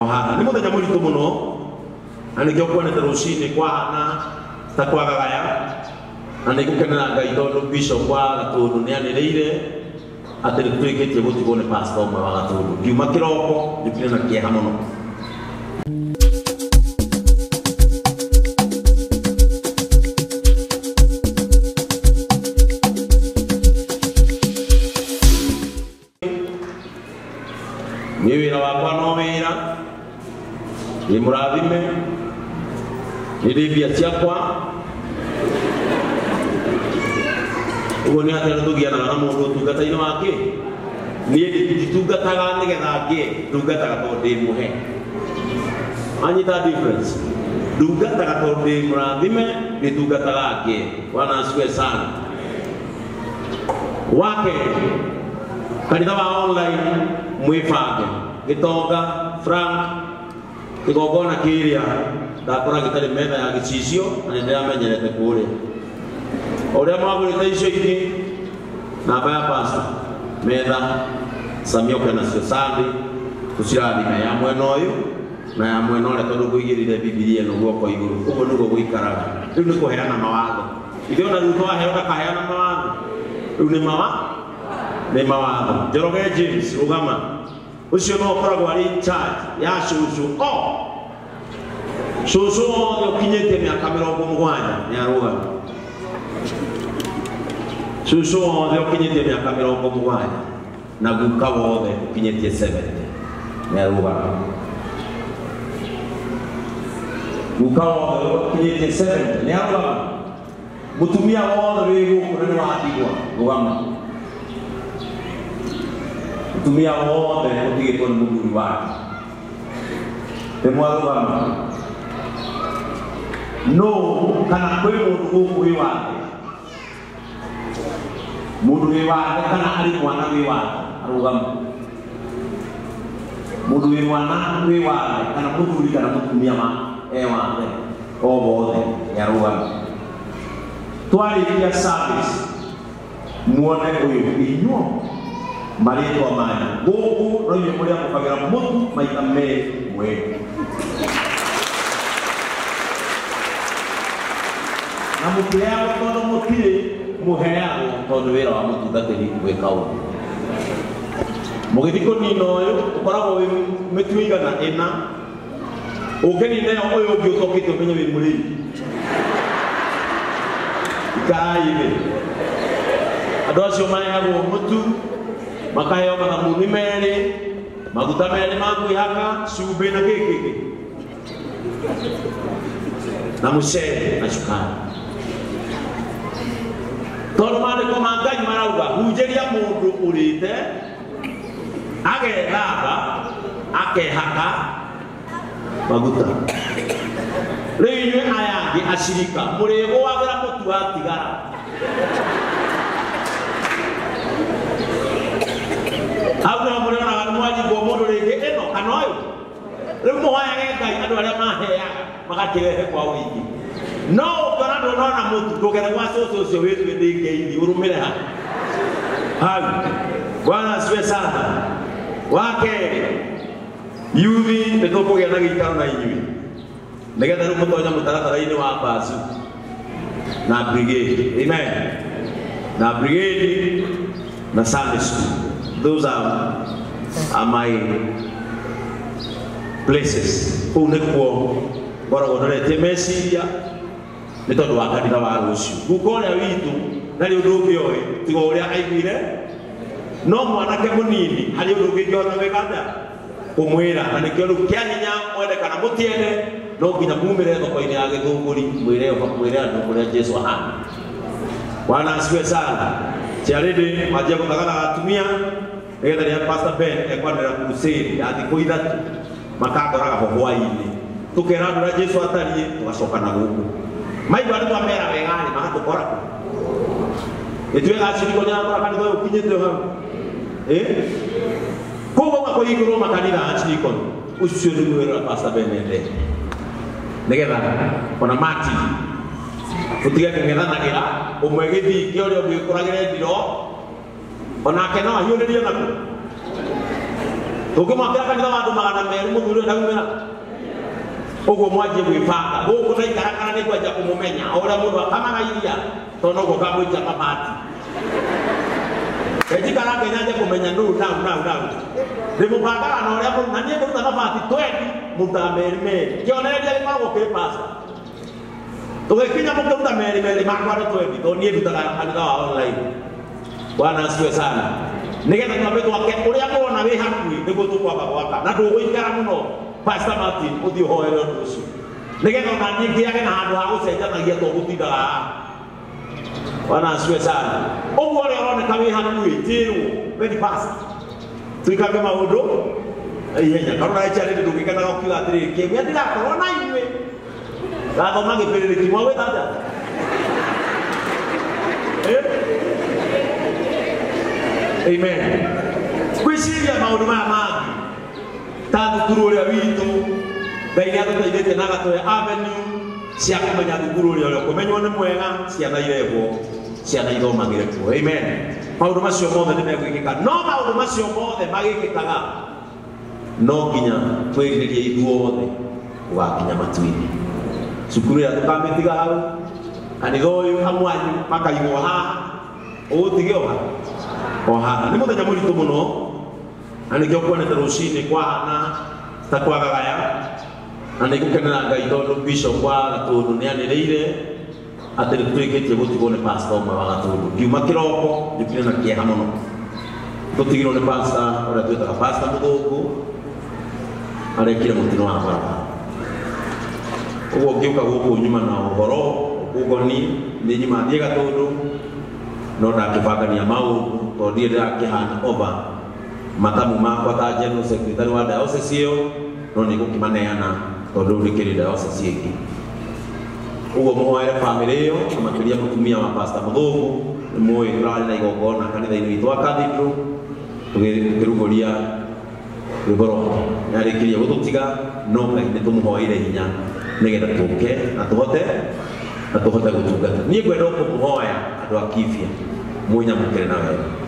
Ni muthenya muritu muno na nikio kuonete rucini kwana ta kwagagaya na nigukenera Ngai tondu Bishop wa Gatundu ni aniriire ati nitwikitie gutigwo ni pastor umwe wa Gatundu kiuma kiroko nikire na kieha muno. Ni wira wakwa no wira ni murathime ni ribia ciakwa ugo ni atera tugiana na mundu tungata-ini wake ni nditungataga nigetha ngie tungataga tondu ndi muhe anyita difference tungataga tondu ndi murathime ni tungataga ngie Bwana asifiwe sana wake kanitha wa online mwifange gitonga Frank igogona kiria ndakora gitari metha ya gicicio na ndiramenyerete kuria uria mwagurite icio ingi namba ya pastor metha samio kana cio sandi tucirathime ya mwena uyu na ya mwena uria tondu kuigirire Biblia no guoko iguru uguo niguo guikaraga riu ni kuheana mawatho ithuĩ ona riu twaheo ndakaheana mawatho riu ni mawatho Njoroge James rugama ucio no koragwo ari charge ya cucu cucu wothe ukinyĩtie mĩaka 70 ni arugama cucu wothe ukinyĩtie mĩaka 70 na guka wothe ukinyĩtie 70 ni arugama guka wothe ukinyĩtie 70 ni arugama mutumia wothe wĩ gũkũ nĩ watigwa rugama mutumia wothe utigĩtwo nĩ mũthuri wake temwarugama no kana kwĩ mũndũ gũkũ wĩ wake mũndũ wĩ wake kana arĩ mwana wĩ wake arugama mũndũ wĩ mwana wĩ wake kana mũthuri kana mũtumia wake o wothe nĩarugama twarĩkia service muone ũyũ inyuo marĩtwa manyu gũkũ no inyuĩ mũrĩa mũkagĩra mũtu maita merĩ mweri na mũkĩheagwo tondũ mũtirĩ mũheagwo tondũ wĩra wa mũtungatĩri gwĩka ũguo mũgĩthiĩ kũnina ũyũ ũkoragwo wĩ mĩtu igana ĩna ũngĩnina ũyũ ũngĩ ũcokete ũmenye wĩ mũrĩi ikarai thĩ andũ acio maheagwo mũtu makaheo mathabuni merĩ maguta merĩ ma kwĩhaka cumbĩ na gĩkĩ na mũcere na cukari tondũ maandĩko ma Ngai marauga hunjĩria mũndũ ũrĩte agethamba akehaka maguta rĩu inyuĩ aya angĩ acirika mũrĩgũagĩra mũtu watigara hau no mũrĩonaga nĩmwanyingwo mũndũ rĩngĩ ĩno kana ũyũ rĩu mũhoyage Ngai andũ arĩa maheaga magakĩrehe kwa ũingĩ no ũngĩona ndũnona mũtu ndũgere gwa cũcũ ũcio wĩtue nĩ ngeithi ũrũmĩre hau Bwana asifiwe sana wakerĩ yuthi nĩtũkũgĩa na gĩikaro na inyuĩ nĩgetha rĩu mũtonya mũtaratara-inĩ wa basu na brigade amen na brigade na Sunday school. Those are my places. Kũu nĩkuo ngoragwo ndorete meciria nĩ tondũ wa kanitha wa rũciũ guka ũrĩa witũ na rĩ ũndũ ũngĩ oĩ tiga ũrĩa aiguire no mwanake mũnini harĩ ũndũ ũngĩ ingĩhota gwĩka kũmwĩra na nĩkĩo rĩu kĩa hinya mwende kana mũtiende no nginya mumĩre thoko-inĩ ya Gĩthũngũri mwĩre andũ kũrĩa Jesũ ahana Bwana asifiwe sana ciarĩndĩ manjia gũthagaga atumia nĩgetha rĩrĩa Pastor Ben ekwanĩra crusade ya thikũ ithatũ makangoraga ho hwaĩ-inĩ tũkera andũ ũrĩa Jesũ atariĩ tũgacoka na gũkũ maigua nĩ twamera wega-rĩ magatũkora nĩtwĩgaciriko nĩakora kanitha ũyũ ũkinyĩte hau koguo makũhingũrwo makanitha aciriko ũcio nĩguo wĩra wa Pastor Ben endete nĩgetha ona mati utige kũng'ethanagĩra ũmwe gĩthingi ũrĩa ũngĩ ũkũragĩre ndiro onake no ahiũrĩrie naku ukimwambia kanitha wandu magana meri muthuri ndaumira uguo mwanjie gwibanga guku na ikarakara ni kwanja kumumenya uria mundu akamagairia tono go kamwita mabati ejikara ngenyaje kumenya ndu na ndimubanga na uria mundu na nie kuruta mabati twendi mutameri kionereria gimagwo kiri pasta tugekinya mukuruta meri makwara twendi to nie ndutaga kanitha wa online. Bwana asifiwe sana. Nigetha twambe twake uria mwona wi hakuhi niguo tukwamba gwaka na ndugũikara mũno Pastor Martin uthi uhoere ũndũ ũcio nigetha ona niĩ ngĩage na handũ ha gũcenjanagia to gũtindaga haha. Bwana asifiwe sana. Ũguo ũrĩa ũroneka wĩ hakuhi njĩrwo we ni pastor tuikange maũndũ ihenya karora ĩcarĩrĩ ndũngĩkenaga ũkiuga atĩrĩrĩ kĩmwe ndigakorwo na inyuĩ gathoma gĩbĩrĩrĩki mwagwĩtanja amen. Kwiciria maundu maya mangi ta thukuru uria witu Ngai ni atũteithĩtie na agatũhe avenue cia kũmenya thukuru uria kũmenywo nĩ mwega ciana irehwo ciana ithomagĩre kuo. Amen. Maundu macio mothe nĩ megwĩkĩka no maundu macio mothe magĩkĩkaga no nginya twĩrirĩrie ithuothe gũgakinya matu-inĩ. Cukuru ĩrĩa tũkamĩtiga hau kanitha ũyũ amwanyu makaigwo haha ũgũtige o haha nĩ mũthenya mũritũ mũno na nĩkĩo kuonete rũcinĩ kwahana ta kwagagaya na nĩgũkenera Ngai tondũ Bishop wa Gatũndũ nĩanĩrĩire atĩ nĩtũrĩkĩtie gũtigwo nĩ pastor ũmwe wa Gatũndũ ngiuma kĩroko njũkire na kĩeha mũno tũtigirwo nĩ pastor ũrĩa twĩtaga pastor Mũthũngũ arekire mũtino wa barabara. Ũguo ngĩũka gũkũ nyuma na ũhoro ũgoni nĩ nyuma thiĩ Gatũndũ no ndakĩbangania maũndũ tondũ ndirĩ ndĩrakĩhand over matamu makwa ta general secretary wa diocese ĩyo no nĩgũkĩmaneana tondũ rĩkĩrĩ diocese ĩngĩ. Ũguo mũhoere famĩlĩ ĩyo na makĩria mũtumia wa pastor Mũthũngũ nĩ mũĩ tũrarĩ na igongona kanitha-inĩ witũ wa Cathedral tũkĩrugũria rwĩmbo rwake nĩarĩkĩrie gũtũtiga no Ngai nĩtũmũhoeire hinya nĩgetha tũke na tũhote gũtungata. Niĩ ngwenda kũmũhoya andũ a Kibia mũnyamũkĩre na wega